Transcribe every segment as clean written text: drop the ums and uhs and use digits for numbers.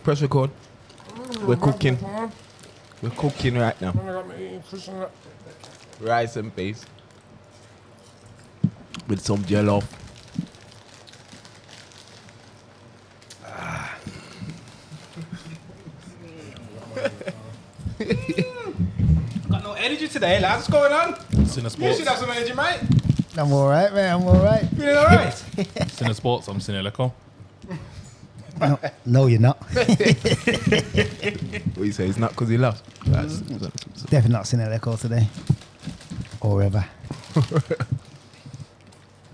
Press record. We're cooking. We're cooking right now. Rice and peas. With some jollof. Got no energy today, lads. What's going on? Sinner You Sports. should have some energy, mate. I'm all right, man. I'm all right. Feeling all right? Sinner Sports. I'm Sinner Liquor. No, you're not. What you say? It's not because he lost. Definitely not seeing Echo today. Or ever.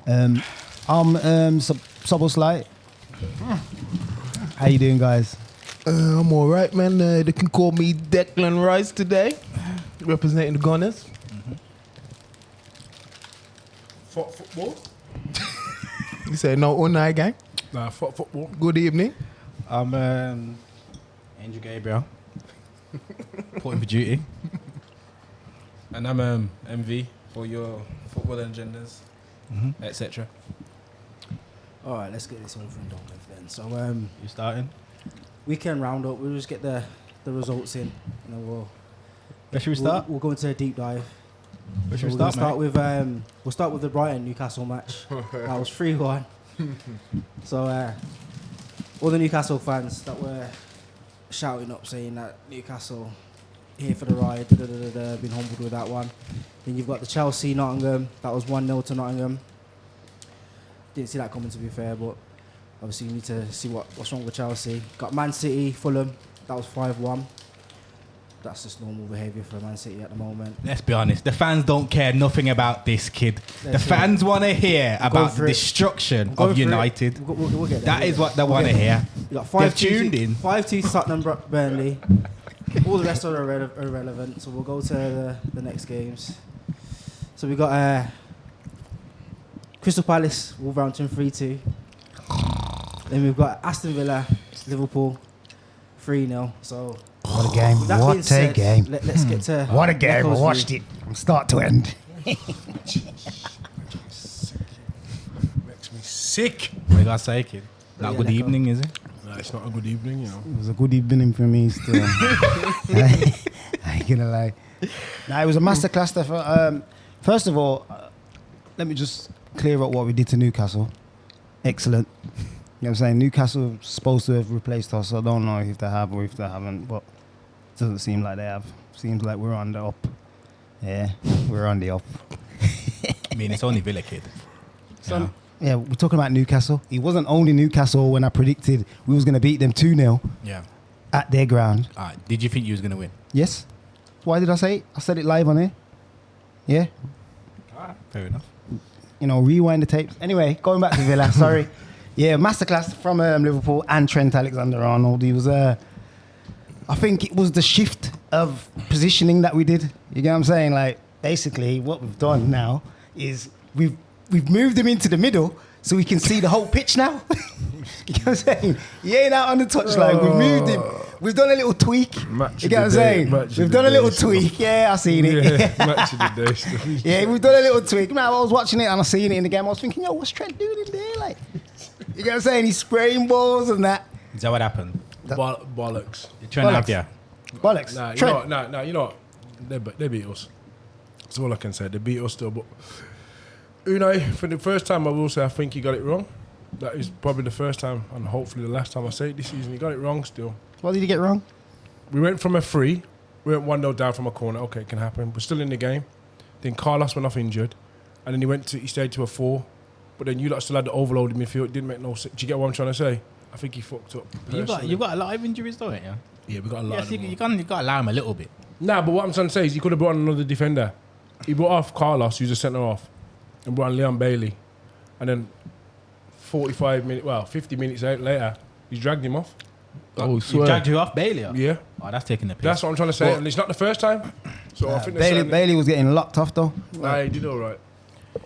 I'm Sobos Light. How you doing, guys? I'm all right, man. They can call me Declan Rice today, representing the Gunners. Football? You say no Unai gang. Nah, football. Good evening. I'm Andrew Gabriel. Reporting for duty. And I'm MV for your football agendas, etc. All right, let's get this over and done with then. So, You starting? weekend roundup. We'll just get the results in, and then Where should we start? We'll go into a deep dive. Where should we We're gonna start, mate? with we'll start with the Brighton Newcastle match. That was 3-1. So, all the Newcastle fans that were shouting up saying that Newcastle here for the ride, been humbled with that one. Then you've got the Chelsea Nottingham. That was 1-0 to Nottingham. Didn't see that coming, to be fair, but obviously you need to see what's wrong with Chelsea. Got Man City, Fulham. That was 5-1. That's just normal behaviour for Man City at the moment. Let's be honest. The fans don't care nothing about this kid. The Let's fans want to hear about the for it. destruction Go of for it. United. We'll get there. That is what they want to hear. You got They've tuned in. 5-2 to Tottenham, Burnley. All the rest are irrelevant. So we'll go to the next games. So we got Crystal Palace, Wolverhampton 3-2. Then we've got Aston Villa, Liverpool 3-0. So What a game. with that being What a said, game. Let's get to What a game. I Neco's watched view. it from start to end. Makes me sick. What you got to say, kid? Not Yeah, good Neco. evening, is it? Nah, it's not a good evening, you know. It was a good evening for me still. I ain't gonna lie. Nah, it was a masterclass. First of all, let me just clear up what we did to Newcastle. Excellent. You know what I'm saying? Newcastle is supposed to have replaced us. I don't know if they have or if they haven't, but it doesn't seem like they have. Seems like we're on the up. Yeah, we're on the up. I mean, it's only Villa, kid. So, yeah, we're talking about Newcastle. It wasn't only Newcastle when I predicted we was going to beat them 2-0 Yeah. at their ground. All right. Did you think you was going to win? Yes. Why did I say it? I said it live on here. Yeah. Fair enough. You know, rewind the tapes. Anyway, going back to Villa, sorry. Yeah, masterclass from Liverpool and Trent Alexander-Arnold. He was, I think it was the shift of positioning that we did. You get what I'm saying? Like, basically, what we've done now is we've moved him into the middle so we can see the whole pitch now. You know what I'm saying? He ain't out on the touchline. We've moved him. We've done a little tweak. Match You of get what I'm the day, saying? match of We've the done a day little stuff. tweak. Yeah, I seen it. Yeah, match of the day stuff. Yeah, we've done a little tweak. Now I was watching it and I seen it in the game. I was thinking, yo, what's Trent doing in there? Like, you get what I'm saying? He's spraying balls and that. Is that what happened? Bollocks. You're trying to have Bollocks. yeah. Bollocks. Nah, you Trent. know what? You know what? They beat us. That's all I can say. They beat us still. But Unai, for the first time, I will say I think he got it wrong. That is probably the first time, and hopefully the last time I say it this season. He got it wrong still. What did he get wrong? We went from a 3. We went 1-0 down from a corner. Okay, it can happen. We're still in the game. Then Carlos went off injured, and then he stayed to a 4. But then you lot still had the overload in midfield. It didn't make no sense. Do you get what I'm trying to say? I think he fucked up. You've personally. got a lot of injuries, don't you? Yeah, we got a lot. Yes, of them. you got to allow him a little bit. Nah, but what I'm trying to say is he could have brought on another defender. He brought off Carlos, who's a centre off, and brought on Leon Bailey. And then 50 minutes later, he's dragged him off. Oh, You swear. dragged you off Bailey? Yeah, Oh, that's taking the piss. that's what I'm trying to say. But- and it's not the first time. So I think there's Bailey was getting locked off though. Nah, he did all right.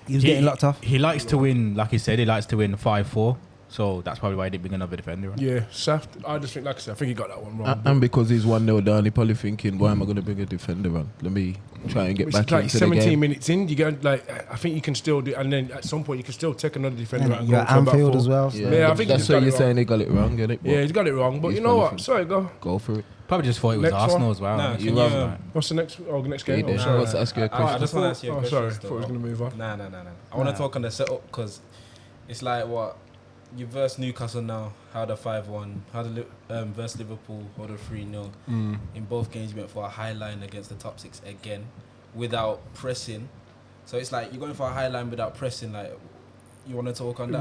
He was getting locked off. He likes to win, like he said, he likes to win 5-4. So that's probably why he didn't bring another defender on. Yeah, Saft. I just think, like I said, I think he got that one wrong. And because he's 1-0 down, he probably thinking, why am I going to bring a defender on? Let me try and get It's back like into the 17 game. minutes in, you get like, I think you can still do, and then at some point you can still take another defender out And and you're go at for about Anfield 4. as well. Yeah, I think that's he's what got you're it saying. He got it wrong, get it? Yeah, he's got it wrong, but He's you know what? probably Sorry, go. Go for it. Probably just thought it was Next Arsenal one. as well. Nah, It's can rather you, like- What's the next He game? did. sorry. Wants to ask you a I question. just want to ask you a Oh, question. sorry. still. Thought he was going to move on. Nah. I want to talk on the setup because it's like what you versus Newcastle now. How the 5-1, how the versus Liverpool, how the 3-0. In both games, you went for a high line against the top 6 again, without pressing. So it's like you're going for a high line without pressing. Like you want to talk on that.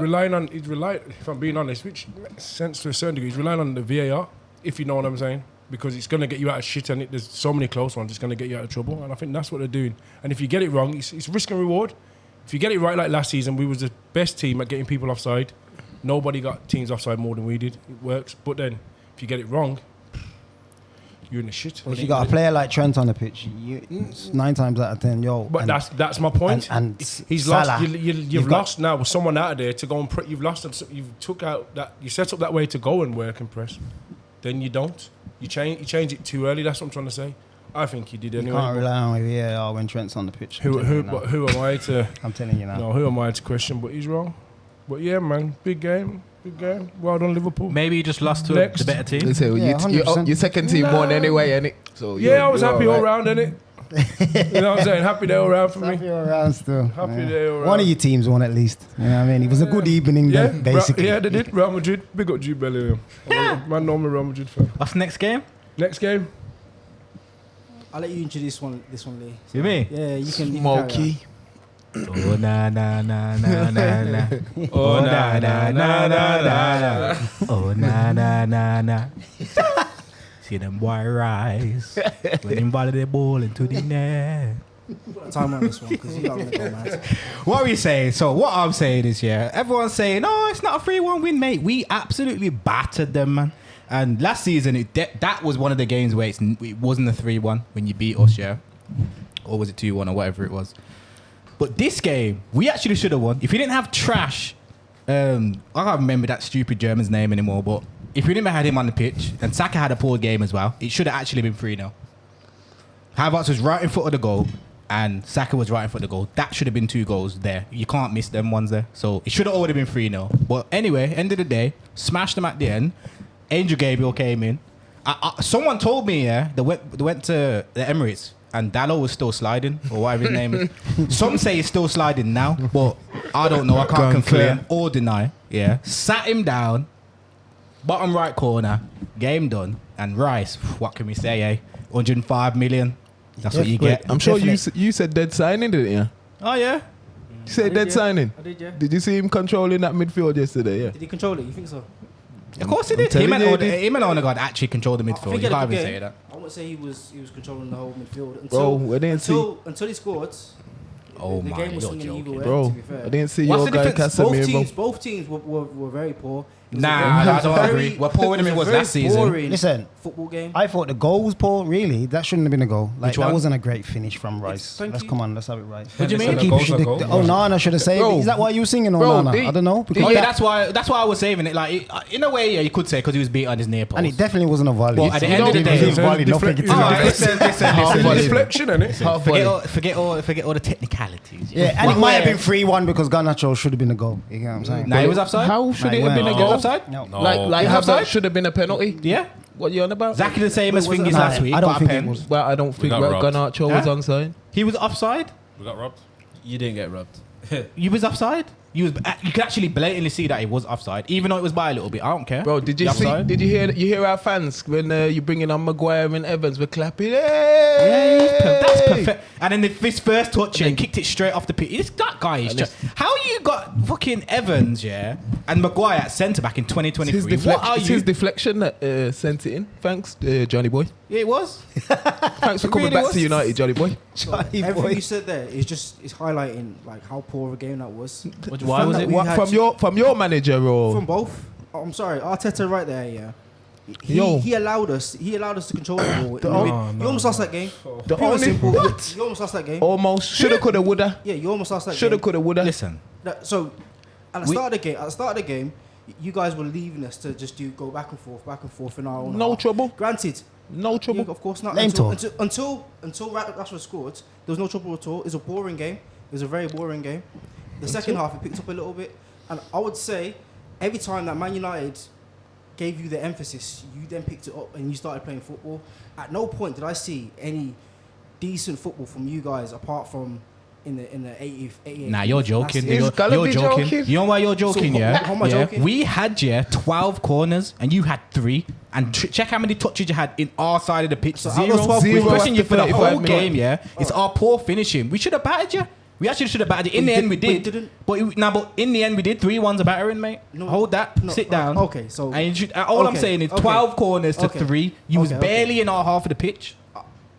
He's relying, if I'm being honest, which makes sense to a certain degree, he's relying on the VAR, if you know what I'm saying. Because it's going to get you out of shit, and there's so many close ones, it's going to get you out of trouble. And I think that's what they're doing. And if you get it wrong, it's risk and reward. If you get it right, like last season, we was the best team at getting people offside. Nobody got teams offside more than we did. It works. But then, if you get it wrong, you're in the shit. If you got a player like Trent on the pitch, 9 times out of 10, But and that's my point. and He's Salah, lost. You've lost now with someone out of there to go and you've lost. And you've took out that you set up that way to go and work and press. Then you don't. You change it too early. That's what I'm trying to say. I think you did you anyway. can't rely on VAR when Trent's on the pitch. Who am I to? I'm telling you now. No, who am I to question? But he's wrong. But yeah, man, big game. Well done, Liverpool. Maybe he just lost to Next. the better team. They say, well, Yeah, 100%. your second team won anyway, innit? So Yeah, I was you're happy all all right. round, innit? You know what I'm saying? Happy day all round for Happy me. all around still. Happy day all One round. of your teams won at least. You know what I mean? It was a good evening Yeah, then, basically. yeah, they did. Real Madrid. Big up Jude Bellingham. Man, normal Real Madrid fan. What's the next game? Next game. I'll let you introduce this one, Lee. You me? Yeah, you can. You can carry Smokey. Oh na na na na na na. Oh na na na na na. Oh na na na na. See them boy rise when him volley the ball into the net. on. Put time on this one because you're not gonna go mad. What are you saying? So what I'm saying is, yeah, everyone's saying, oh, it's not a 3-1 win, mate. We absolutely battered them, man. And last season, that was one of the games where it wasn't a 3-1 when you beat us, yeah? Or was it 2-1 or whatever it was? But this game, we actually should have won. If we didn't have Trash, I can't remember that stupid German's name anymore, but if we didn't have had him on the pitch, and Saka had a poor game as well, it should have actually been 3-0. Havertz was right in front of the goal, and Saka was right in front of the goal. That should have been 2 goals there. You can't miss them ones there. So it should have already been 3-0. But anyway, end of the day, smashed them at the end. Angel Gabriel came in. Someone told me, yeah, they went to the Emirates and Dallo was still sliding, or whatever his name is. Some say he's still sliding now, but I don't know. I can't confirm or deny. Yeah, sat him down, bottom right corner, game done. And Rice, what can we say, eh? 105 million. That's what you get. I'm sure Definitely. you said dead signing, didn't you? Oh, yeah. You said dead signing. I did, yeah. Did you see him controlling that midfield yesterday? Yeah. Did he control it? You think so? Of course he I'm did. telling Him you, he and did. Odegaard actually controlled the I midfield. think You he had a can't good even game. say that. I wouldn't say he was controlling the whole midfield Bro, until I didn't until he scored. Oh the my, game was you're swinging either joking. way. Bro, To be fair. I didn't see What's your the guy difference? Casemiro. Both teams were very poor. It was Nah, I don't agree. We're poorer than it was last season. boring Listen, football game. I thought the goal was poor, really. That shouldn't have been a goal. Like, Which that one? wasn't a great finish from Rice. thank Let's you. come on, let's have it right. What do you So mean? the Keeper goals should are have- goals. Onana should have saved Bro, it. Is that why you were singing bro, Onana? they- I don't know. Because Oh yeah, that- that's why I was saving it. Like in a way, yeah, you could say because he was beat on his near post. and it definitely wasn't a volley. Well, at the end of the It day- wasn't a volley, nothing. Deflect- It's Oh, a listen, Half volley. Deflection, innit? Half forget volley. all the technicalities. Yeah, and it might have been 3-1 because Garnacho should have been a goal. You know what I'm saying? Nah, he was offside. How should Nah, it he have been a weren't. He was goal? offside. No. No. Like He was how offside? that should have been a penalty. Yeah, What you on about? exactly the same as Wait, was Fingers it- last Nah, week. I don't got a think it pen. was. Well, I don't think got robbed. Garnacho was Huh? onside. He was offside. We got robbed. You didn't get robbed. You was offside. You could actually blatantly see that he was offside, even though it was by a little bit. I don't care. Bro, did you You see? offside? Did you hear our fans when you bringing on Maguire and Evans? We're clapping. Yeah, Hey! that's perfect. And then his first touch, he kicked it straight off the pitch. That guy is And just. How you got fucking Evans, yeah, and Maguire at centre back in It's 2023? his, What are it's you? his deflection that sent it in. Thanks, Johnny boy. It was. Thanks for It coming really back was. to United, Johnny boy. Charlie Everything boy. you said there is highlighting like how poor of a game that was. Why was it? We What, had from your manager or from both. Oh, I'm sorry, Arteta right there. Yeah. Yo. He allowed us to control the ball. The You almost lost that game. the Pure and only simple. what? You almost lost that game. Almost shoulda, coulda, woulda. Yeah, you almost lost that Shoulda, game. coulda, woulda. Listen, So at the start of the game, you guys were leaving us to just go back and forth in our own. No half. trouble. Granted, No trouble. yeah, of course not. Name Until Rashford scored, there was no trouble at all. It was a boring game. It was a very boring game. The second half, it picked up a little bit, and I would say every time that Man United gave you the emphasis, you then picked it up and you started playing football. At no point did I see any decent football from you guys apart from in the 80th. Nah, you're joking. Is You're Gallagher joking. joking? You know why you're joking, So, yeah? how am I Yeah. joking? We had 12 corners and you had 3. And check how many touches you had in our side of the pitch. So out Zero. of those 12 We're Zero pushing you after for the 35 whole minutes. game, yeah? It's our poor finishing. We should have battered you. We actually should have battered you. In But the you end, we did- but you did. didn't. But in the end, we did 3-1's a battering, mate. No, Hold that. no, Sit down. okay, so- And you should, all I'm okay, saying is okay. 12 corners to Okay. 3. You was Okay, okay. barely in our half of the pitch.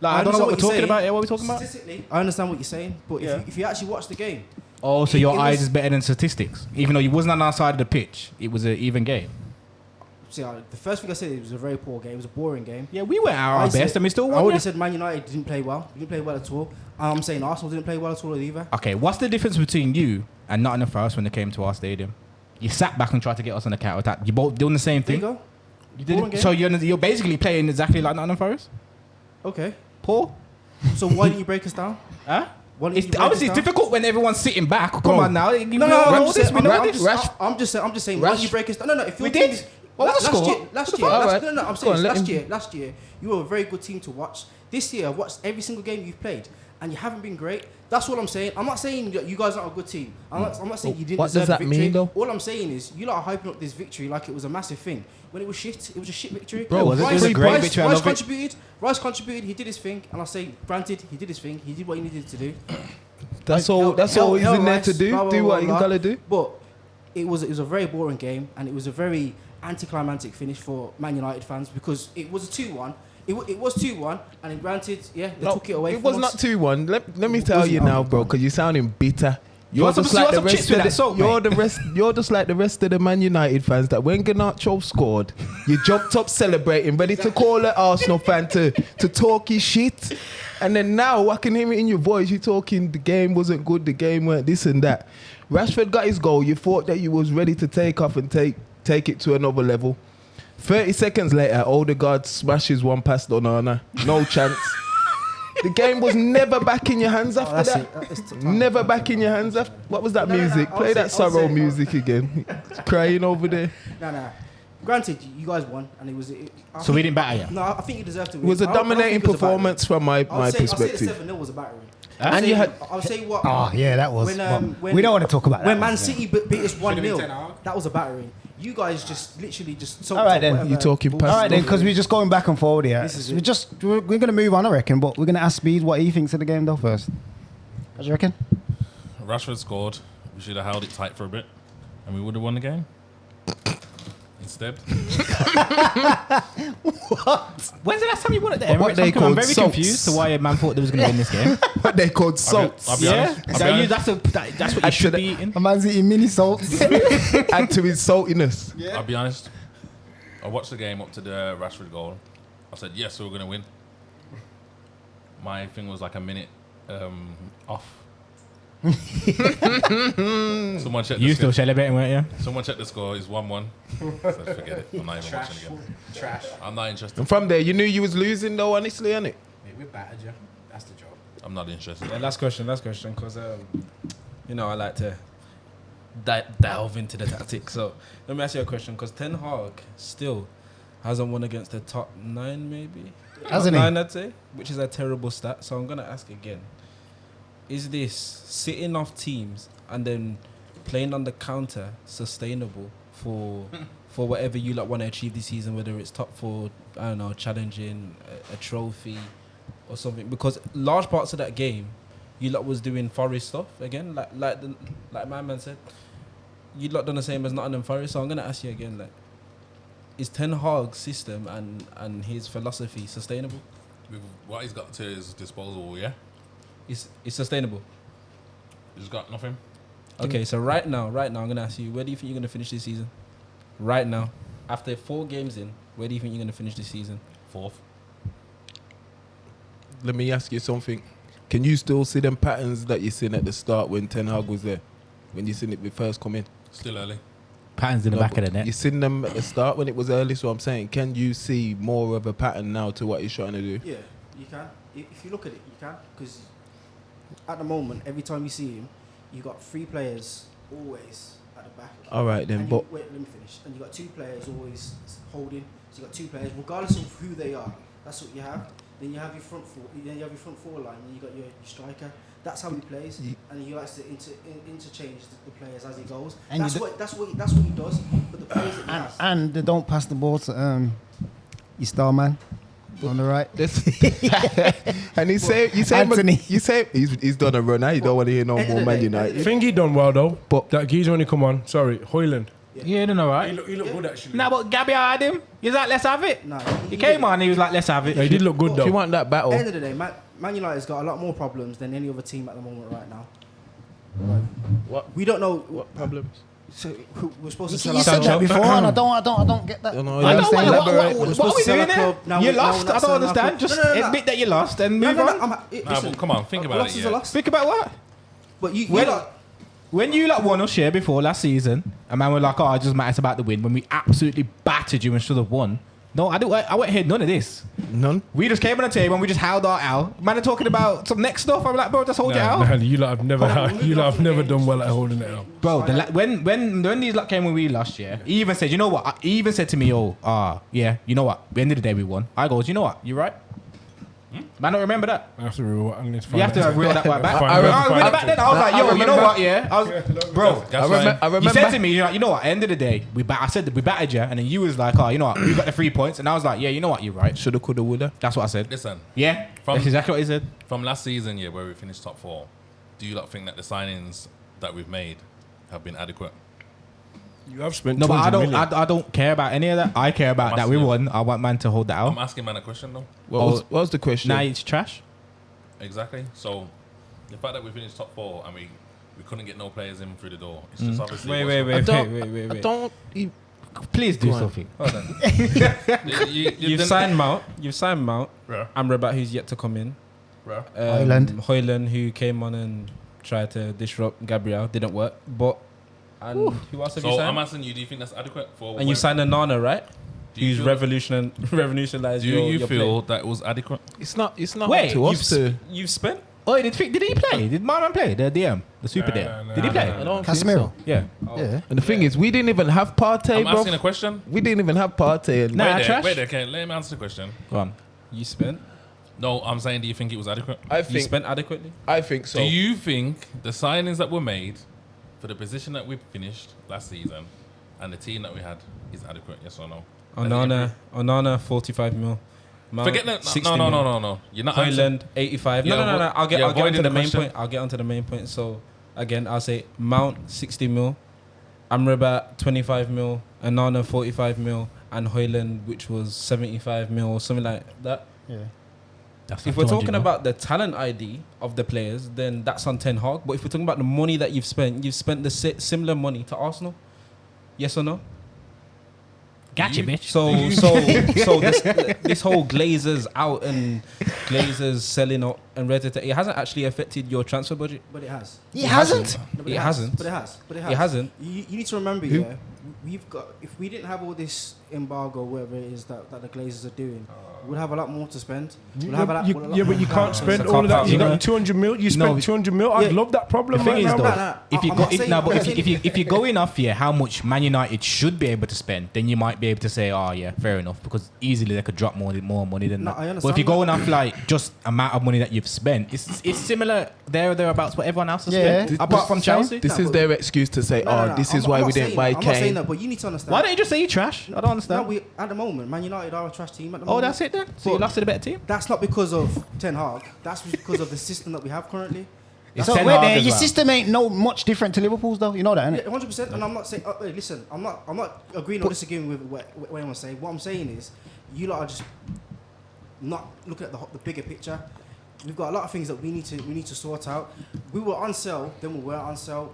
Like, I don't know understand what we're you're talking saying. about. Yeah, what are we talking about? Statistically, I understand what you're saying, but if you actually watch the game, Oh, so your It eyes was- is better than statistics, even though you wasn't on our side of the pitch. It was an even game. see, the first thing I said, it was a very poor game. It was a boring game. Yeah, we went our I best said- and we still I won. already Yeah? said Man United didn't play well. Didn't play well at all. And I'm saying Arsenal didn't play well at all either. Okay, what's the difference between you and Nottingham Forest when they came to our stadium? You sat back and tried to get us on the counter attack. You both doing the same There you thing. go. You Boring didn't. game. So you're basically playing exactly like Nottingham Forest. Okay. Paul, So why didn't you break us down? huh? Why didn't It's you break obviously us it's down? difficult when everyone's sitting back. Come Bro. on now. No, I'm just saying. I'm just saying. Why didn't you Rash- break us down? No. If We your did. team- What was the last score? year, last What year, the fuck? last- Alright. no, I'm Go on, saying let last him- year, last year, you were a very good team to watch. This year, I've watched every single game you've played, and you haven't been great. That's what I'm saying. I'm not saying that you guys aren't a good team. I'm not saying you didn't What deserve does that the victory. mean, though? All I'm saying is you lot are hyping up this victory like it was a massive thing. When it was shit, it was a shit victory. Bro, it was a great victory. I Rice love it. contributed. Rice contributed. He did his thing, and I say, granted, he did his thing. He did what he needed to do. That's all. That's all he's in there to do. Blah, blah, Do blah, what he's blah. gotta do. But it was a very boring game, and it was a very anticlimactic finish for Man United fans because it was a 2-1. It was 2-1, and then granted, yeah, they took it away. It from was us. not 2-1. Let me tell wasn't you on now, the bro, time. because you're sounding bitter. You're want some- just you like want the some rest chips with of that the. salt, You're mate? the rest. You're just like the rest of the Man United fans that when Garnacho scored, you jumped up celebrating, ready to call an Arsenal fan to talk his shit, and then now I can hear it in your voice. You talking the game wasn't good, the game weren't this and that. Rashford got his goal. You thought that you was ready to take off and take it to another level. 30 seconds later, Odegaard smashes one past Onana. No chance. The game was never back in your hands after that's that. it. That's the Never back in your hands after. What was that No, no, no, music? I'll Play say- that I'll sorrow say- music again. Crying over there. No. Granted, you guys won, and it was. I So we think- didn't batter you? No, I think you deserved to win. It was a I don't think dominating it was a battering. performance from my I'll say the perspective. 7-0 was a battering. And you had. I'll say what. Oh, yeah, that was. When, we don't want to talk about that. When Man one, City beat us 1-0, 10 hours. that was a battering. You guys just literally just. soaked All right up then. whatever You talking bullshit. past All right then, because we're just going back and forward here. This is it. We're going to move on, I reckon, but we're going to ask Speed what he thinks of the game though first. What do you reckon? Rashford scored. We should have held it tight for a bit, and we would have won the game. Instead, When's the last time you won at the Emirates? What they I'm called very salts. confused to why a man thought they was going to win this game. What they called salts. I'll be Yeah, honest. I'll be honest. that's what you should be eating. A man's eating mini salts. Add to his saltiness. I'll be honest. I watched the game up to the Rashford goal. I said, yes, we're going to win. My thing was like a minute off. Someone checked You the still score. celebrating, weren't you? Someone checked the score. It's 1-1. So forget it. I'm not even watching again. Trash. I'm not interested. And from there, you knew you was losing though, honestly, innit? We battered you. That's the job. I'm not interested. Yeah, last question, because you know I like to delve into the tactics. So let me ask you a question, because Ten Hag still hasn't won against the top 9, maybe. Hasn't top he? 9, I'd say, which is a terrible stat. So I'm gonna ask again: is this sitting off teams and then playing on the counter sustainable for whatever you like want to achieve this season, whether it's top 4, I don't know, challenging a trophy or something? Because large parts of that game, you lot was doing Forest stuff again, like my man said. You lot done the same as Nottingham Forest. So I'm gonna ask you again, like, is Ten Hag's system and his philosophy sustainable? With what he's got to his disposal, yeah? It's sustainable. He's got nothing. Okay, so right now, I'm gonna ask you, where do you think you're gonna finish this season? Right now, after 4 games in, where do you think you're gonna finish this season? 4th. Let me ask you something. Can you still see them patterns that you seen at the start when Ten Hag was there? When you seen it first come in? Still early. Patterns in the No, back of the net. You seen them at the start when it was early, so I'm saying, can you see more of a pattern now to what he's trying to do? Yeah, you can. If you look at it, you can. Because at the moment, every time you see him, you got 3 players always at the back. All right then, And but wait, let me finish. And you got 2 players always holding. So you got 2 players, regardless of who they are. That's what you have. Then you have your front four. Then you have your front 4 line. And you got your striker. That's how he plays, and he likes to interchange the players as he goes. And That's you what he does. But the players that he has, And they don't pass the ball to your star man on the right. and you say Anthony. you say he's done a run. Now you don't want to hear no End of more the Man day, United. Think he done well though. But- That geezer only come on. Sorry, Hoyland. Yeah, they're all right. He looked good actually. Nah, but Gabby had him. He's like, let's have it. nah, He came on, he was like, let's have it. Yeah, he did look good If you though. want that battle, At the end of the day, Man United's got a lot more problems than any other team at the moment right now. What? We don't know. what problems? So we're supposed to You sell said our that club. before, and I don't get that. You know, I you don't say know elaborate. what We're are supposed we to sell doing our there? club. Now You we're lost. not I don't selling our understand. club. Just No, no, no. admit that you lost and No, move no, no, on. listen, but come on, think a about loss it, is a yeah. loss. Think about what? But you When- lot, When you like won us here before last season, a man were like, "Oh, it just matters about the win." When we absolutely battered you and should have won. No, I went here none of this. None. We just came on the table and we just held our L. Man, are talking about some next stuff. I'm like, bro, just hold your Nah, L, nah, you lot have never, you lot have never done well at holding it out. bro. When these lot came when we lost, yeah, he even said, you know what? He even said to me, "Oh, yeah, you know what? At the end of the day, we won." I goes, you know what? You're right. Man, don't remember that. I have to reel. I'm gonna You have to reel that one back. Fine, I fine, remember fine. back then. I was like, I yo, you know remember- what? Yeah, I was, bro. That's I right. remember. You said to me, you know what? At the end of the day, I said we battered you, and then you was like, "Oh, you know what? We got the 3 points," and I was like, "Yeah, you know what? You're right." Shoulda, coulda, woulda. That's what I said. Listen, Yeah, From- that's exactly what he said. from last season, yeah, where we finished top 4, do you lot think that the signings that we've made have been adequate? You have spent No, but 200 million. I don't care about any of that. I care about that we Massive. won. I want man to hold that I'm out. asking man a question though. What was the question? Now it's trash. Exactly. So the fact that we finished top 4 and we couldn't get no players in through the door, it's just obviously. Wait, what's wait, wrong. wait. I don't. Please do Go on. something. Hold on. You You've didn't- signed Mount. You've signed Mount. Bruh, Amrabat, who's yet to come in. bruh. Højlund. Who came on and tried to disrupt Gabriel. Didn't work. But who else have you So signed? I'm asking you, do you think that's adequate for? And you signed Nana, right? Do you Who's feel- revolutionized Do your you play. feel that it was adequate? It's not. It's not Wait, up to us to. You've spent? Oh, did he play? Did my man play? The DM, the super Nah, DM. nah, Did he nah, play? nah, I don't Casemiro. think so. Yeah. Yeah. And the thing is, we didn't even have Partey, I'm bro. asking a question. We didn't even have Partey. And Nah, wait trash. there, okay, let me answer the question. Go on. You spent? No, I'm saying, do you think it was adequate? I You think. spent adequately? I think so. Do you think the signings that were made for the position that we finished last season and the team that we had is adequate? Yes or no? Onana, 45 mil. Mount, Forget that. 60 No. mil. You're not answering. Hoyland, 85. Yeah, No. I'll get you're onto avoiding the the main question. point. I'll get onto the main point. So, again, I'll say Mount, 60 mil. Amrabat, 25 mil. Onana, 45 mil. And Hoyland, which was 75 mil or something like that. Yeah. That's If we're talking about the talent ID of the players, then that's on Ten Hag. But if we're talking about the money that you've spent the similar money to Arsenal. Yes or no? Gotcha, bitch. So this whole Glazers out and Glazers selling up and ready to, it hasn't actually affected your transfer budget. but it has. He hasn't. No, but It hasn't. But it has. But it has. It hasn't. You need to remember, Who? yeah. We've got. If we didn't have all this embargo, whatever it is that the Glazers are doing, we'd have a lot more to spend. We'd have a lot, Yeah, we'd have a lot yeah, but more you to can't spend. spend It's a all of that. cop-out, You you know? got 200 mil. You No, spent 200 mil. I'd Yeah. love that problem The thing right is, now. though, Nah, if you I'm go, not saying- no, I'm but not saying- if you're going off here, how much Man United should be able to spend, then you might be able to say, oh yeah, fair enough, because easily they could drop more money than No, that. I But understand if you're that. going off like just amount of money that you've spent, it's similar there or thereabouts what everyone else has Yeah. spent, apart from Chelsea. This No, is but- their excuse to say, No, this I'm is not- why I'm we not didn't saying buy that. I'm not saying Kane. that, but you need to understand. Why don't you just say you trash? I don't understand. No, at the moment, Man United are a trash team at the Oh, moment. that's it then. So you But- lost to the better team. That's not because of Ten Hag. That's because of the system that we have currently. It's So Ten wait Hag there, as your well. system ain't no much different to Liverpool's though. You know that, innit? Yeah, 100%. And I'm not saying. Hey, listen, I'm not agreeing or disagreeing with what anyone's saying. What I'm saying is, you lot are just not looking at the bigger picture. We've got a lot of things that we need to sort out. We were on sale, then we weren't on sale.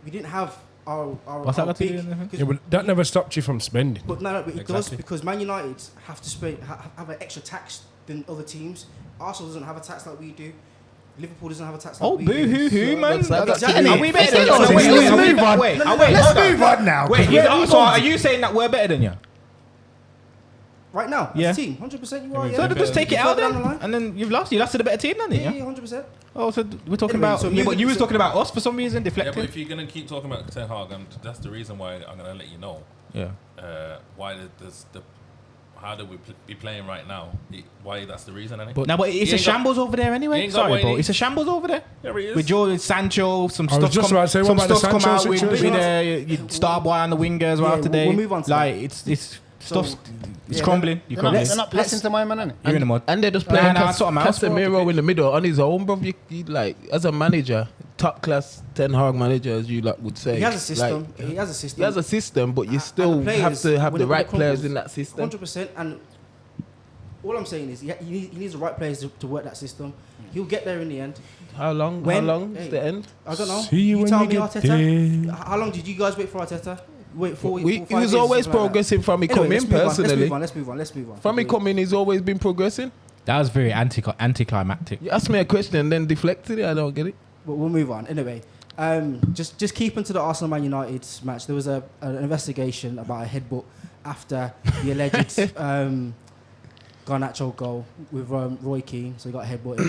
We didn't have our What's that our got to do big. with anything? 'cause- Yeah, but that never stopped you from spending. but no, but it does Exactly. because Man United have to have an extra tax than other teams. Arsenal doesn't have a tax like we do. Liverpool doesn't have a tax. Oh, like we boo do. hoo hoo, man. Exactly. Are we better than you? Let's No, wait, move wait, on. wait, Let's wait, move wait, Let's hold on. move on now. Wait, 'cause so are you saying that we're better than you? Right now, Yeah. as a team, 100% you are. So Yeah. just take it out Further down the then, line. and then you've lost. You lost to the better team, then, Yeah, yeah. 100%. Oh, so we're talking Anyway, about. so Yeah, but moving- you was so- talking about us for some reason, Yeah, but deflecting. if you're gonna keep talking about Ten Hag, and that's the reason why I'm gonna let you know Yeah. why the how do we be playing right now? Why that's the reason, innit? But- No, but it's He a ain't got- shambles over there he anyway. ain't got Sorry, what he bro. needs. It's a shambles over there. There he is. With Joe Sancho, some I was stuff just come, about to say, what some about the stuff come Sancho out with situation? the star boy on the wing as well Yeah, today. we'll move on to like that. it's So- stuff. It's Yeah, crumbling. You're They're not, crumbling. they're not passing to my man, innit? You're in the mud. And they're just playing Nah, something else, bro. Casemiro in the middle on his own, bro. You like as a manager, top class Ten Hag manager, as you like would say. He has a system. Like, He has a system. he has a system, but you And still the have to have when the it right players crumbles, in that system. 100%. And all I'm saying is he needs the right players to work that system. He'll get there in the end. How long? How When- long hey, is the end? I don't know. See you when tell you me, get Arteta. there. How long did you guys wait for Arteta? Wait for He 5 was years, always something like that. progressing from he Anyway, come in personally. Let's move on. From he come in, he's always been progressing. That was very anticlimactic. You asked me a question and then deflected it. I don't get it. But we'll move on. Anyway, just keeping to the Arsenal Man United match. There was an investigation about a headbutt after the alleged Garnacho goal with Roy Keane. So he got headbutted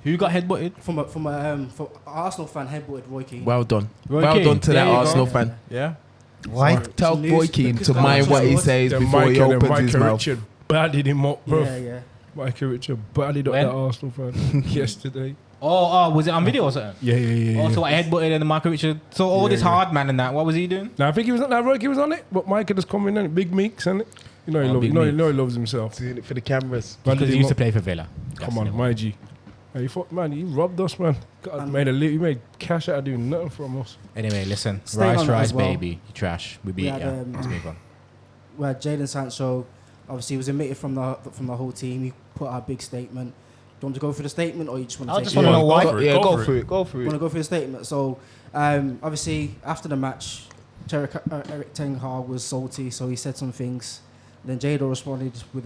Who got headbutted? from an Arsenal fan headbutted Roy Keane. Well done. Roy well Keane. done to There that you go. Arsenal fan. Yeah. Why? Tell News- Roy Keane because to mind what he Garnacho says Then before he Micah opens his mouth. Richard batted him up, bro. Yeah. Micah Richard batted up When? that Arsenal fan yesterday. Oh, was it on video or something? Yeah. Also, I headbutted and the Michael Richard. So all this hard man and that. What was he doing? Now I think he was not that Roy. He was on it, but Micah just come in and Big Meeks, and you know he Oh, love, Big you know, Meeks. you know he loves himself. Doing it for the cameras. Batted Because he him used to up. play for Villa. Come on, my G. Hey, man, you robbed us, man. God, he made cash out of doing nothing from us. Anyway, listen. Staying on that Rise, as well. baby. You trash. We beat had, you. Let's move on. Where Jadon Sancho obviously was omitted from the whole team. He put out a big statement. Do you want to go through the statement, or you just want I to just take want to it? know why. Yeah, Go go for for it. Go for Want to it. go through the statement? So, obviously, after the match, Eric Ten Hag was salty, so he said some things. Then Jadon responded with,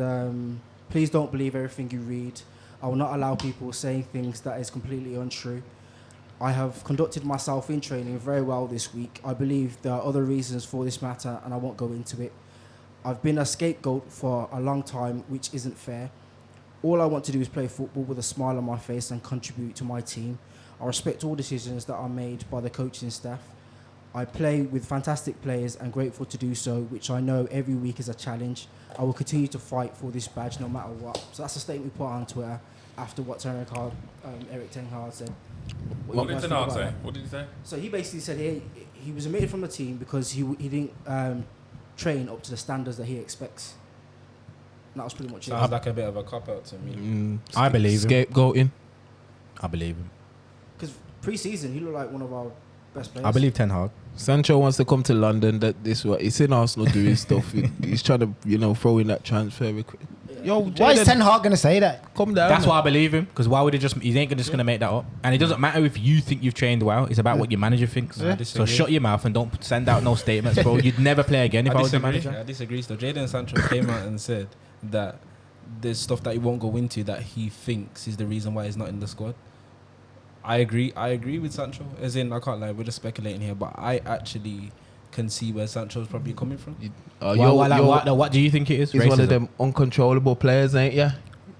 "Please don't believe everything you read. I will not allow people saying things that is completely untrue. I have conducted myself in training very well this week. I believe there are other reasons for this matter, and I won't go into it. I've been a scapegoat for a long time, which isn't fair. All I want to do is play football with a smile on my face and contribute to my team. I respect all decisions that are made by the coaching staff. I play with fantastic players and grateful to do so, which I know every week is a challenge. I will continue to fight for this badge no matter what." So that's a statement we put on Twitter after what Eric Ten Hag said. What you did guys Ten think Hag about say? that? What did he say? So he basically said he was omitted from the team because he didn't train up to the standards that he expects. And that was pretty much it. Sounds like a bit of a cop out to me. I believe him. Scapegoating. I believe him. Because pre-season, he looked like one of our best players. I believe Ten Hag. Sancho wants to come to London. That this what he's in Arsenal doing stuff. He's trying to throw in that transfer. Yo, Why is Jadon, Ten Hag going to say that? come down. That's man. why I believe him. Because why would he just? He ain't just gonna make that up. And it doesn't matter if you think you've trained well. It's about what your manager thinks. I So disagree. shut your mouth and don't send out no statements, bro. You'd never play again if I was the manager. I disagree. So Jadon Sancho came out and said that there's stuff that he won't go into that he thinks is the reason why he's not in the squad. I agree with Sancho. As in, I can't lie, we're just speculating here, but I actually can see where Sancho's probably coming from. What do you think it is? He's one of Racism? them uncontrollable players, ain't ya?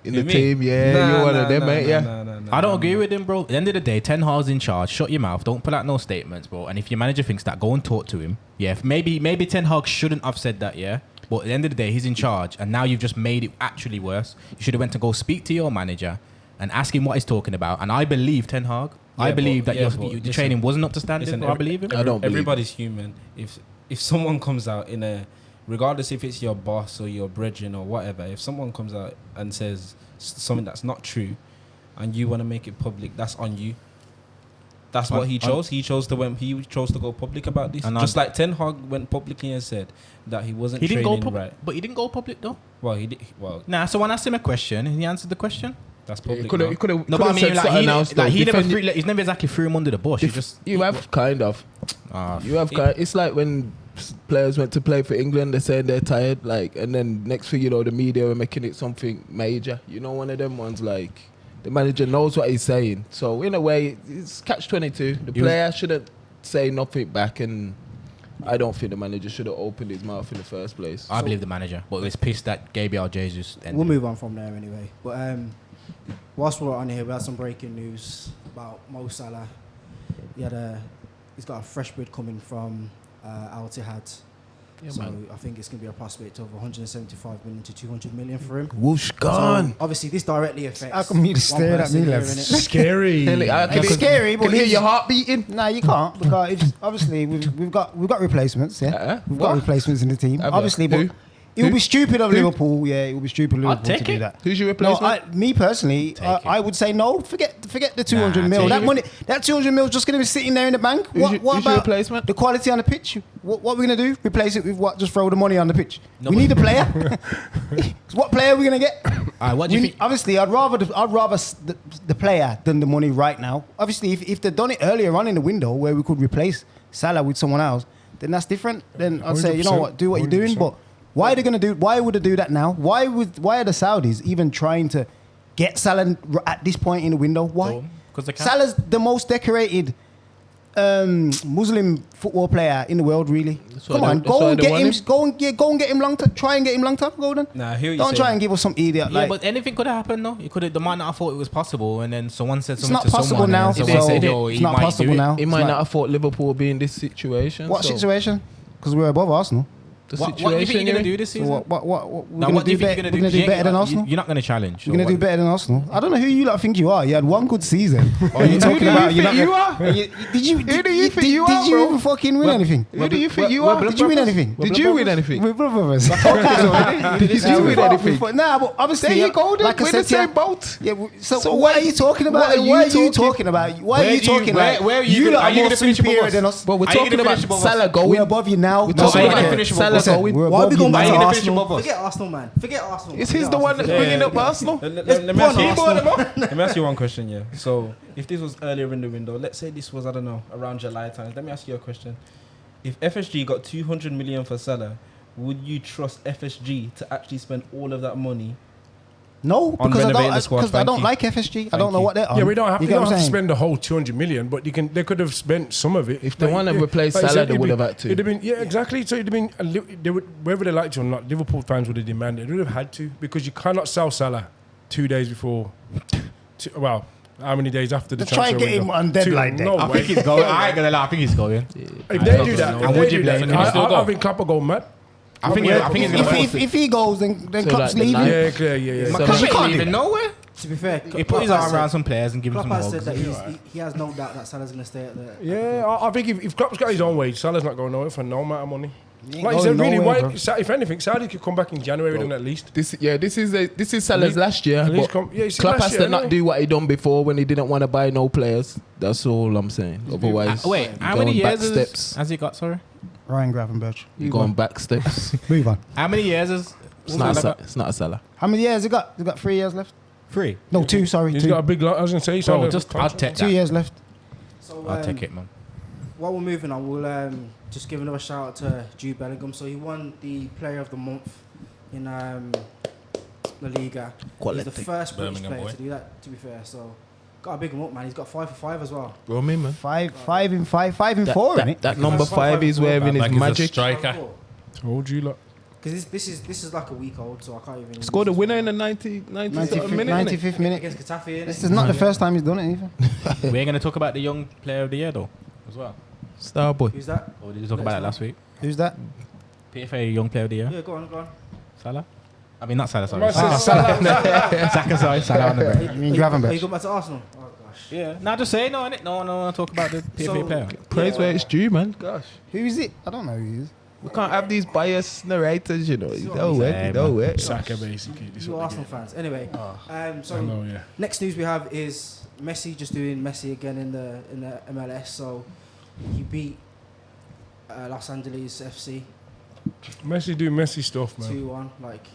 In Who, the me? team, yeah, you're one of them, ain't ya? I don't agree with him, bro. At the end of the day, Ten Hag's in charge. Shut your mouth. Don't put out no statements, bro. And if your manager thinks that, go and talk to him. Yeah, maybe Ten Hag shouldn't have said that, yeah? But at the end of the day, he's in charge. And now you've just made it actually worse. You should have went to go speak to your manager and ask him what he's talking about. And I believe Ten Hag. I believe that the listen, training wasn't up to standard. listen, bro. I believe him. I don't believe Everybody's human. If someone comes out in a, regardless if it's your boss or your brethren or whatever, if someone comes out and says something that's not true, and you want to make it public, that's on you. That's what he chose. He chose to go public about this. And Just like Ten Hag went publicly and said that he wasn't He didn't training go public, right. but he didn't go public though. Well, he did. Well, Nah, someone asked him a question and he answered the question. that's He public. could now. have No, but I mean, said like, something else. though. he's never exactly threw him under the bush. He just You have kind of. Ah, You have kind. It's like when players went to play for England, they're saying they're tired, like, and then next thing you know, the media are making it something major. You know, one of them ones like The manager knows what he's saying. So in a way, it's catch-22. The He was- player shouldn't say nothing back, and I don't think the manager should have opened his mouth in the first place. I believe the manager, but it was pissed that Gabriel Jesus. ended. We'll move on from there anyway. But whilst we're on here, we had some breaking news about Mo Salah. He's got a fresh bid coming from Al Ittihad. Yeah, so man. I think it's going to be a prospect of 175 million to 200 million for him. Whoosh, gone. So obviously, this directly affects. How come you one stared at person me, here, lads? innit? Scary. It's scary, but Can you hear it's- your heart beating? No, you can't because obviously we've got replacements. Yeah, we've got What? replacements in the team. Have you? Obviously, Who? but it would Who? be stupid of Who? Liverpool. Yeah, it would be stupid of I'd Liverpool to take do it. that. Who's your No, replacement? me personally, Take it. I would say no. Forget the 200 Nah, mil. take That it. money, that 200 mil is just going to be sitting there in the bank. Who's your What replacement? the quality on the pitch? What are we going to do? Replace it with what? Just throw the money on the pitch. No, we but- need a player. What player are we going to get? What do you think? Obviously, I'd rather the player than the money right now. Obviously, if they'd done it earlier on in the window where we could replace Salah with someone else, then that's different. Then I'd say, you know 100%, what, do what you're doing. 100%. But why are they going to do? Why would they do that now? Why are the Saudis even trying to get Salah at this point in the window? Why? Because they can. Salah's the most decorated Muslim football player in the world, really. That's why Come on, they- that's why go and they get want him. him. Go and get him long term. Try and get him long term, Golden. Nah, I hear what you're Don't saying. try and give us some idiot. Yeah, like, but anything could have happened though. It could have. They might not have thought it was possible, and then someone said it's something not to possible someone, now. and So someone said, "Yo, it's he not might do possible it." now. He It's might like- not have thought Liverpool would be in this situation. What so situation? Because we're above Arsenal. The What do you think situation. you're gonna yeah. do this So season? what we're Now, gonna what do you do think you're better? gonna do? We're gonna do better than Arsenal. You're not gonna challenge. We're gonna do better than Arsenal. I don't know who you lot think you are. You had one good season. Are you Who talking do you about? think You're not you gonna- are? Did you? Who do you think you are, Did you bro? even fucking win anything? Who do you think you we're are? Did you win anything? Did you win anything? We're brothers. Did you win anything? Nah, but obviously, There you go, then. like I We're in the said to you- same boat. Yeah, so, So what are you talking about? what are Why are you you talking about? Why Where are you do you- talking where- like where are you you gonna- lot are are you more gonna finish above superior us? than us? But we're Are you talking gonna about finish above us? Salah We're going. above you now. We're That's talking what about I care. finish above Salah us. going. We're Why are we above you going Are back you to gonna finish Arsenal? above us? Forget Arsenal, man. Forget Arsenal. Is Forget he the one that's Arsenal. bringing up Arsenal? Let me put ask you- on Arsenal. let me ask you one question, yeah. So, if this was earlier in the window, let's say this was, I don't know, around July times. Let me ask you a question. If FSG got 200 million for Salah, would you trust FSG to actually spend all of that money? No, On because renovating the squad, I thank don't you. like FSG. I Thank don't know you. what they're on. Yeah, we don't have, You we get don't what have I'm to saying? spend the whole 200 million, but they could have spent some of it. If they want to replace like you Salah, said, they it'd would be- have had to. It'd have been, yeah, exactly. So it'd have been, they would, whether they liked it or not, Liverpool fans would have demanded. They would have had to, because you cannot sell Salah 2 days before. Well, how many days after the Let's try and transfer get him window? on deadline day. No I way. think he's going. I ain't gonna lie. I think he's going. If they do that, And if would they you do that, blame him? Still go? I think Klopp will go mad. I think he's gonna. If he goes, then So Klopp's like the leaving. night- Yeah, clear, yeah. So Klopp like- ain't leaving nowhere. To be fair, He put his arm around some players and give him Klopp some has said hugs. that he has no doubt that Salah's going to stay at the. Yeah, I think if Klopp's got his own way, Salah's not going nowhere for no amount of money. He ain't Like you going said, really, nowhere, why, bro. if anything, Saudi could come back in January then at least. This is Salah's last year. At least But yeah, it's Klopp last has year, to not innit? do what he done before when he didn't want to buy no players. That's all I'm saying. Otherwise, Wait, how going many back years steps? has he got? Sorry. Ryan Gravenberch. You're going back steps. Move on. How many years has? It's not a Salah. How many years he got? He got 3 years left. 3. No, 2. Sorry, He's 2. got a big lot. I was going to say, he's Bro, on just the I'll contract. take 2 that. years left. So, I'll take it, man. While we're moving on, we'll just give another shout out to Jude Bellingham. So he won the Player of the Month in La Liga. He's Quality. the first British Birmingham player boy. to do that. To be fair, so got to big him up, man. He's got 5 for 5 as well. Romy, man. 5 in 5, 5 in That, 4, that, innit? that number 5 is wearing Like his he's a magic. striker. Told you, lot. Because this is like a week old, so I can't even. Scored a winner in the 90 minute. 95th minute. against Getafe. innit? This is not the first time he's done it either. We're gonna talk about the young player of the year though, as well. Starboy. Who's that? Or did you talk about it last week? Who's that? PFA young player of the year. Yeah, go on. Salah. I mean not Salah. Sorry. Man said Salah. Saka. Sorry. Salah on the break. I mean, Are you Gravenberch. going back to Arsenal? Oh gosh. Yeah. Now just say no, innit? No. I talk about the PFA So- player. Praise where it's due, man. Gosh. Who is it? I don't know who he is. We can't have these biased narrators, you know. You what know I'm it. saying, You know man. it. Saka, basically. This is You're what Arsenal they fans. Anyway, I so know, yeah. next news we have is Messi just doing Messi again in the MLS. So he beat Los Angeles FC Messi do Messi stuff, man. 2-1. Like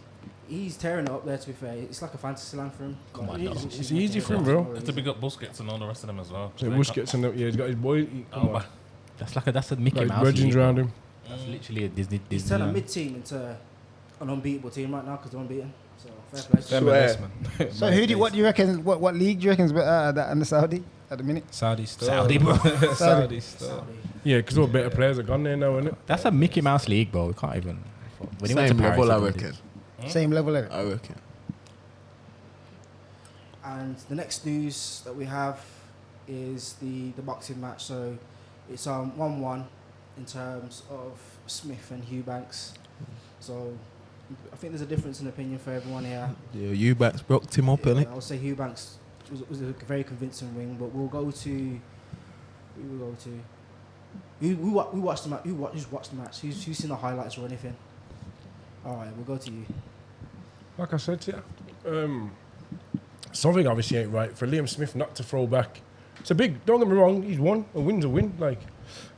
he's tearing it up there. To be fair, it's like a fantasy land for him. Come on, Like, dog. It's easy for him, bro. It's to big up Busquets and all the rest of them as well. So Busquets and yeah, he's got his boy. Come on. That's a Mickey Got his Mouse. legends league. around him. That's literally a Disney. He's turned a Disneyland. mid team into an unbeatable team right now because they're unbeaten. So fair play. to Them them. and this, man. So what do you reckon? What league do you reckon is better, that and the Saudi at the minute? Saudi still. Saudi, bro. Saudi still. Yeah, because all better players are gone there now, isn't it? That's a Mickey Mouse league, bro. We can't even. When he went to Same Paris, level, I he did reckon. Same level, innit? I reckon. And the next news that we have is the boxing match. So it's 1-1 in terms of Smith and Eubanks. So I think there's a difference in opinion for everyone here. Yeah, Eubanks broke him up, innit? I would say Eubanks was a very convincing win, but we'll go to. Who will go to? Who watched the match? Who's watched the match? Who's seen the highlights or anything? All right, we'll go to you. Like I said to you, something obviously ain't right for Liam Smith not to throw back. It's a big. Don't get me wrong. He's won. A win's a win. Like,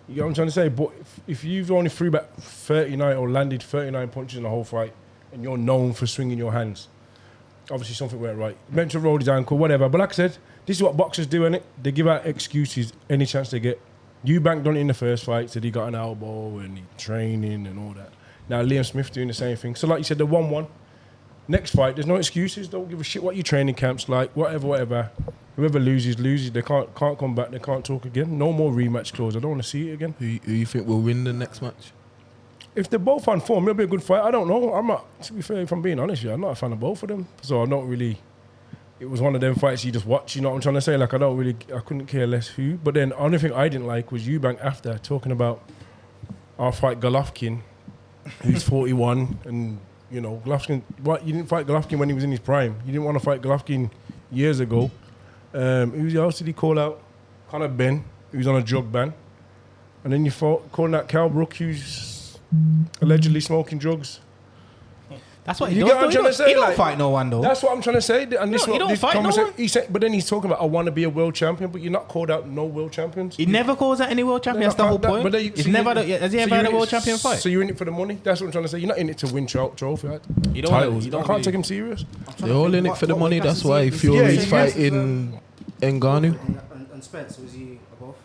you know what I'm trying to say. But if you've only threw back 39 or landed 39 punches in the whole fight, and you're known for swinging your hands, obviously something went right. Meant to roll his ankle, whatever. But like I said, this is what boxers do, innit? They give out excuses any chance they get. Eubank done it in the first fight, said he got an elbow and he training and all that. Now Liam Smith doing the same thing. So like you said, the 1-1. Next fight, there's no excuses. Don't give a shit what your training camp's like. Whatever. Whoever loses. They can't come back. They can't talk again. No more rematch clause. I don't want to see it again. Who you think will win the next match? If they're both on form, it'll be a good fight. I don't know. I'm not. To be fair, if I'm being honest, I'm not a fan of both of them. So I don't really. It was one of them fights you just watch. You know what I'm trying to say? Like I couldn't care less who. But then the only thing I didn't like was Eubank after talking about our fight Golovkin, who's 41 and. You know, Golovkin. What you didn't fight Golovkin when he was in his prime. You didn't want to fight Golovkin years ago. Who else did he call out? Conor Ben, who's on a drug ban, and then you calling out Cal Brook, who's allegedly smoking drugs. That's what You he get does. what I'm Though. trying to say? He don't Like, fight no one though. That's what I'm trying to say. And this No, he don't fight no one. He said, but then he's talking about I want to be a world champion, but you're not called out no world champions. He never calls out any world champion. That's the whole point. But He's never. Has he ever had a world champion fight? So you're in it for the money. That's what I'm trying to say. You're not in it to win trophy. Right? You don't. Titles. You don't I can't really- take him serious. They're all in it for the money. That's why Fury's fighting Ngannou. And Spence, was he above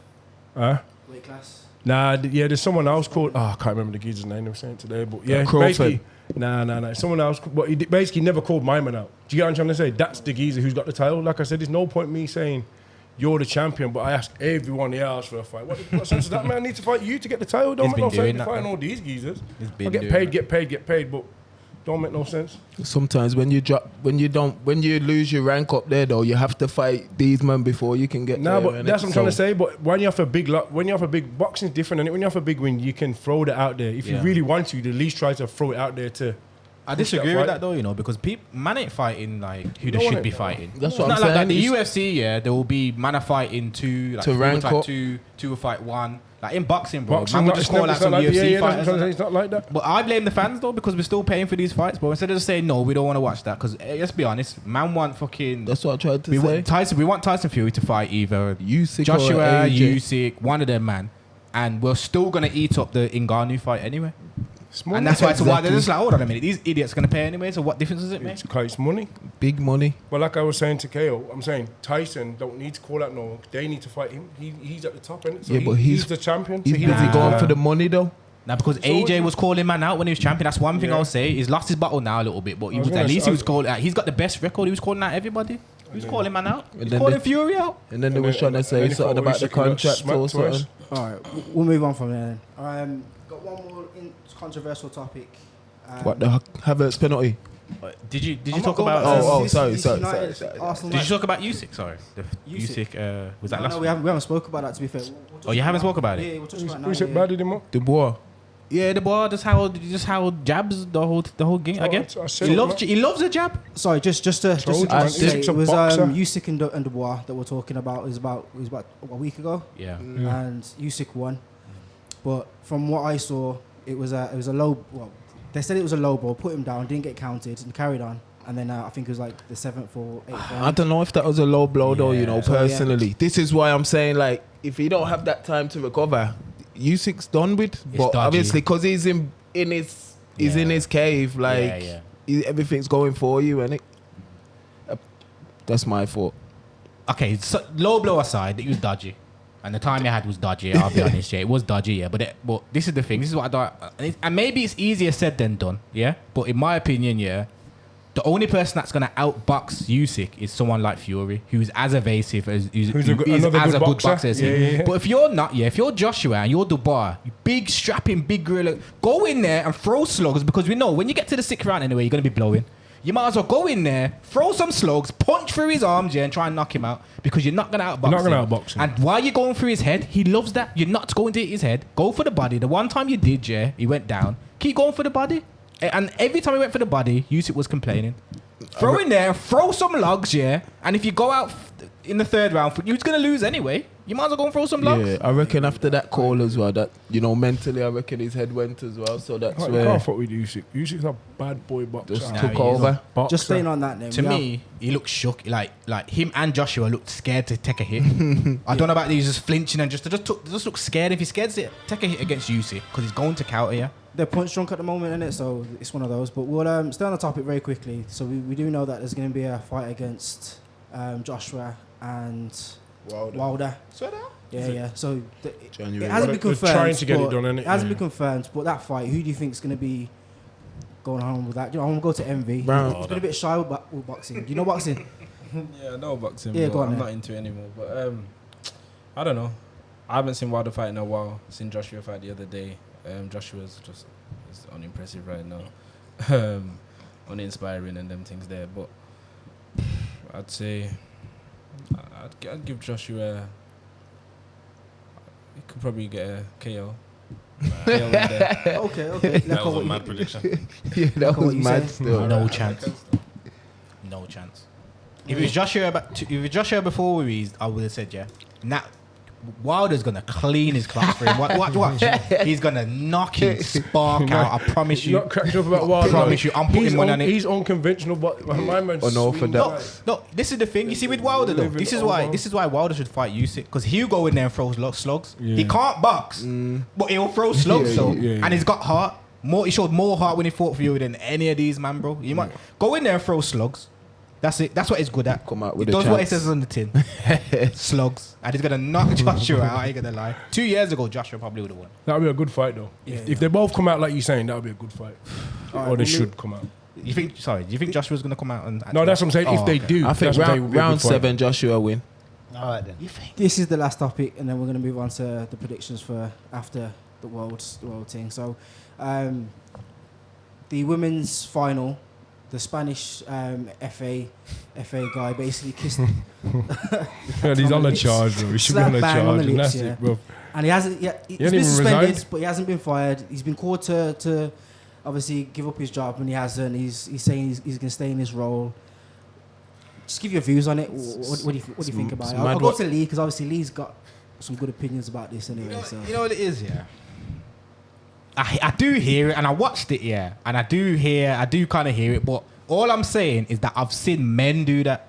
weight class? Nah, there's someone else called. I can't remember the geezer's name. They were saying today, but yeah, Crawford. basically, nah. Someone else, but he basically never called my man out. Do you get what I'm trying to say? That's the geezer who's got the title. Like I said, there's no point me saying you're the champion, but I ask everyone else for a fight. What sense does that man need to fight you to get the title? Don't He's make no been doing sense that, fighting man. all these geezers. He's I been get doing paid, that. but don't make no sense. Sometimes when you lose your rank up there though, you have to fight these men before you can get No, there. but innit? that's what I'm trying to So- say. But when you have a big boxing's different, and when you have a big win, you can throw that out there. If you Yeah. really want to, at least try to throw it out there to. I push disagree that with fight. that though, you know, because man ain't fighting like who No they one should be ain't. fighting. That's what Not I'm like that. saying. The It's- UFC, yeah, there will be man are fighting two, like To two rank fight up. two will fight one. Like in boxing, bro, Boxing, man would not- just it's call not- out it's not some like- UFC yeah, that's what I'm fighters. trying to say. It's not like that. But I blame the fans though because we're still paying for these fights. But instead of just saying no, we don't want to watch that because let's be honest, man want fucking. That's what I tried to We say. want Tyson. We want Tyson Fury to fight either Usyk or Joshua, AJ. Usyk, one of them, man, and we're still gonna eat up the Ngannou fight anyway. It's money. And that's why it's why they're Exactly. just like, hold on a minute, these idiots gonna pay anyway. So what difference does it make? It's money. Big money. But like I was saying to KO, I'm saying Tyson don't need to call out no one. They need to fight him. He's at the top, innit? So Yeah, but he's- the champion. He's so he busy doesn't going go- for the money though. Now because AJ was calling man out when he was champion. That's one thing Yeah. I'll say. He's lost his battle now a little bit, but he I was was gonna at least say- he was calling. He's got the best record. He was calling out everybody. He was calling man out. He was then calling they- Fury out. And then they And was then- trying to and say then he something fought about the Usyk and got contract smacked or twice. something. All right, we'll move on from there. Then. Got one more controversial topic. What the Havertz penalty? Did you I'm talk not going about? back to Oh, this sorry. Arsenal Did match. you talk about Usyk? Sorry, the Usyk. Usyk. Was that No, last? we week? haven't spoke about that. To be fair, We'll touch Oh, you on haven't that. spoke about it? Yeah, we'll touch on that now. Usyk yeah. batted him up. Dubois. Yeah, the boy just how jabs the whole game again. I said He it, loves man. he loves a jab. Sorry, just to Told you, man, say, Usyk's it a was boxer. Usyk and Dubois that we're talking about. It was about a week ago, Yeah. and Usyk won. But from what I saw, it was a low. Well, they said it was a low ball. Put him down, didn't get counted, and carried on. And then I think it was like the 7th or 8th I round. don't know if that was a low blow though, you know, Yeah. So, yeah. personally. This is why I'm saying, like, if he don't have that time to recover, Usyk's done with. But dodgy. obviously, because he's in his in his cave, like, everything's going for you, and that's my fault. Okay, so low blow aside, it was dodgy. And the time he had was dodgy, I'll be honest, yeah. It was dodgy, yeah. But this is the thing. This is what I don't... And maybe it's easier said than done, yeah? But in my opinion, yeah, The only person that's going to outbox Usyk is someone like Fury, who's as evasive as Who's who's another as good a good boxer. boxer as Yeah, him. yeah, yeah. But if you're not, if you're Joshua and you're Dubois, you big strapping, big gorilla, go in there and throw slugs, because we know when you get to the 6th round anyway, you're going to be blowing. You might as well go in there, throw some slugs, punch through his arms, yeah, and try and knock him out, because you're not going to outbox him. You're not gonna outbox him. And while you're going through his head, he loves that. You're not going to hit his head. Go for the body. The one time you did, yeah, he went down. Keep going for the body. And every time he went for the body, Usyk was complaining. Throw in there, throw some logs, yeah. And if you go out in the 3rd round, you're going to lose anyway. You might as well go and throw some logs. Yeah, I reckon after that call as well, that, you know, mentally, I reckon his head went as well. So that's You where can't fuck with Usyk. Usyk's a bad boy boxer. just Nah, took he is over. Boxer. Just staying on that name. To me, he looked shook. Like him and Joshua looked scared to take a hit. I don't know about these just flinching and they just look scared. If he's scared to take a hit against Usyk, because he's going to counter you. They're punch drunk at the moment, innit? So it's one of those. But we'll stay on the topic very quickly. So we do know that there's going to be a fight against Joshua and Wilder. Yeah. So January. it hasn't been They're confirmed. trying to get it but done, innit? It hasn't Yeah. been confirmed. But that fight, who do you think is going to be going home with that? You know, I'm going to go to Envy. Brown. He's been a bit shy with boxing. Do you know boxing? Yeah, I know boxing. Yeah, but go on I'm then. not into it anymore. But I don't know. I haven't seen Wilder fight in a while. Seen Joshua fight the other day. Joshua's just is unimpressive right now. Uninspiring and them things there. But I'd say I'd give Joshua. He could probably get a KO. KO in there. Okay. That was a mad prediction. Yeah, that What was you mad say? still. No chance. No chance. If it was Joshua before Ruiz, I would have said yeah. Now Wilder's gonna clean his clock for him. Watch. He's gonna knock his spark out. I promise You're you. not cracked up about Wilder. Promise you, I'm putting money on it. He's unconventional, but my man's Unorthodox. No, this is the thing. You see with Wilder though, this is why Wilder should fight Usyk, because he'll go in there and throw slugs. Yeah. He can't box, but he'll throw slugs. Yeah, so yeah. and he's got heart. He showed more heart when he fought for you than any of these man, bro. You might go in there and throw slugs. That's it. That's what he's good at. Come out with He a does what it chance. says on the tin. Slugs, and he's gonna knock Joshua out. I ain't gonna lie. 2 years ago, Joshua probably would have won. That would be a good fight, though. Yeah, If they both come out like you're saying, that would be a good fight. Or they should come out. You think? Sorry, do you think Joshua's gonna come out and? No, that's what I'm saying. If they okay. do, I think that's what they would be a round good fight. 7, Joshua win. All right then. This is the last topic, and then we're going to move on to the predictions for after the world thing. So, the women's final, the Spanish FA guy basically kissed. Yeah, he's on the charge, bro. He should be Slap on the bang on charge, the and lips, that's yeah. it, bro. And he hasn't. Yeah, he's hasn't been even suspended, resigned? but he hasn't been fired. He's been called to obviously give up his job, and he hasn't. He's saying he's going to stay in his role. Just give your views on it. What do you think about it? I'll mad go what- to Lee, because obviously Lee's got some good opinions about this anyway. So You know what it is, yeah. I do hear it, and I watched it, yeah, and I do kind of hear it, but all I'm saying is that I've seen men do that.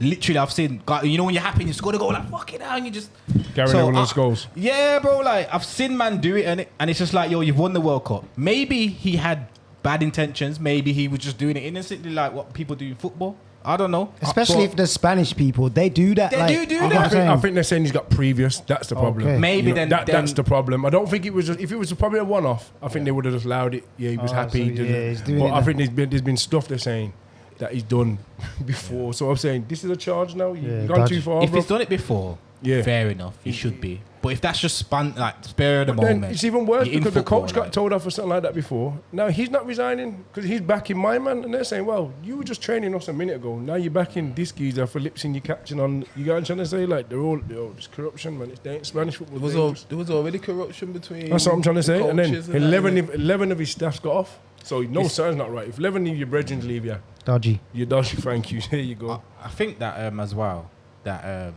Literally, I've seen, you know, when you're happy, you just gotta go like fuck it out, and you just Gary So, Neville goals. yeah, bro. Like I've seen man do it, and it's just like, yo, you've won the World Cup. Maybe he had bad intentions. Maybe he was just doing it innocently, like what people do in football. I don't know. Especially if the Spanish people, they do that. They like, do you know that. what I'm saying? I think they're saying he's got previous. That's the problem. Okay. Maybe You know, then that's the problem. I don't think it was. If it was probably a one-off, I think they would have just allowed it. Yeah, he was Oh, happy. so he did yeah, it. he's doing But it I now. think there's been stuff they're saying that he's done before. So I'm saying this is a charge now. Yeah, You've gone dodge. too far, If bro. he's done it before, Yeah. fair enough. He should be. But if that's just spare of the Then moment, it's even worse you're in because the football, coach got like- told off for something like that before. Now he's not resigning because he's backing my man, and they're saying, "Well, you were just training us a minute ago. Now you're backing this geezer for lipsing your captain on." You guys trying to say like they're all it's corruption, man. It's Spanish football. There was already corruption between. That's what I'm trying to say. the And then coaches that, 11 of his staff's got off. So no, something's not right. If 11 of your brethren leave you, Dodgy. you dodgy. Thank you. There you go. I think that as well, that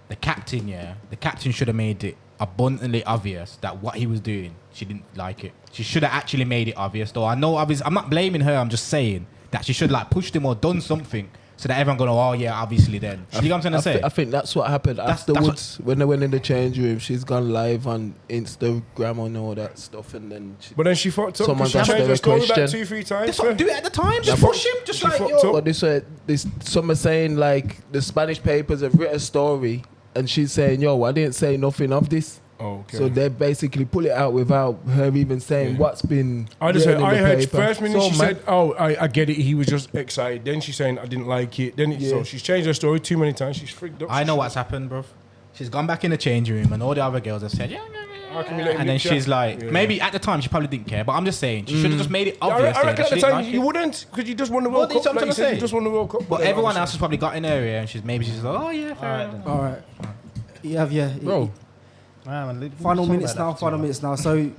the captain should have made it abundantly obvious that what he was doing, she didn't like it. She should have actually made it obvious, though. I know, obviously, I'm not blaming her. I'm just saying that she should like pushed him or done something so that everyone gonna, oh yeah, obviously then. You know what I'm trying to say? I think that's what happened That's afterwards when they went in the change room. She's gone live on Instagram and all that stuff, and then But then she fucked up. Someone 'Cause she asked changed her her a story about question. 2-3 times. That's what, do it at the time. Just Yeah, push him. Just she like, fucked yo. up. But some are saying like the Spanish papers have written a story, and she's saying, "Yo, I didn't say nothing of this." Oh, okay. So they basically pull it out without her even saying what's been. I just written said, in I the heard paper. first minute So she mad. said, "Oh, I get it." He was just excited. Then she's saying, "I didn't like it." Then so Yeah. she's changed her story too many times. She's freaked up. I know what's happened, bro. She's gone back in the changing room, and all the other girls have said, yeah. How can you let him And then lip chat? she's like, Yeah. maybe at the time she probably didn't care, but I'm just saying she should have just made it I obvious. reckon that at she the didn't time like you it. wouldn't, because you just won the Well, World that's Cup. what I'm Like you trying to said, you say. just won the World Cup. But then everyone else obviously- has probably got in her area, and she's like, oh yeah, fair enough. All right. You have your Bro, final minutes now. Final minutes now. So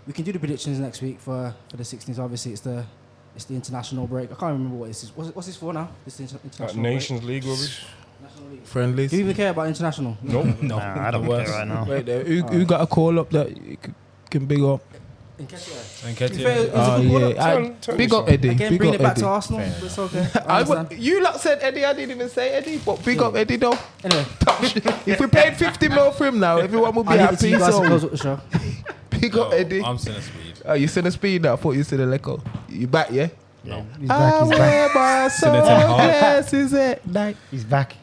we can do the predictions next week for the 16th. Obviously, it's the international break. I can't remember what this is. What's this for now? This international Like break? Nations League rubbish. National League. friendlies. Do you even care about international? Nope. No. Nah, I don't care right now. Wait there. Who got a call up that you can big up? And To be fair, it was Oh a good call-up. yeah, Turn big this up on. Eddie. Again, Big bringing up it back to Eddie. Arsenal. But it's okay. I understand. You lot said Eddie. I didn't even say Eddie, but big up Eddie though. Anyway, If we paid 50 mil for him now, everyone would be I leave it to happy. you guys to close So up the show. big up Eddie. I'm seeing a speed. Oh, you seen the speed now? I thought you seen the Leco. You back, yeah? He's back. He's back. wear my Seen the Ten Hag. sunglasses at night. He's back.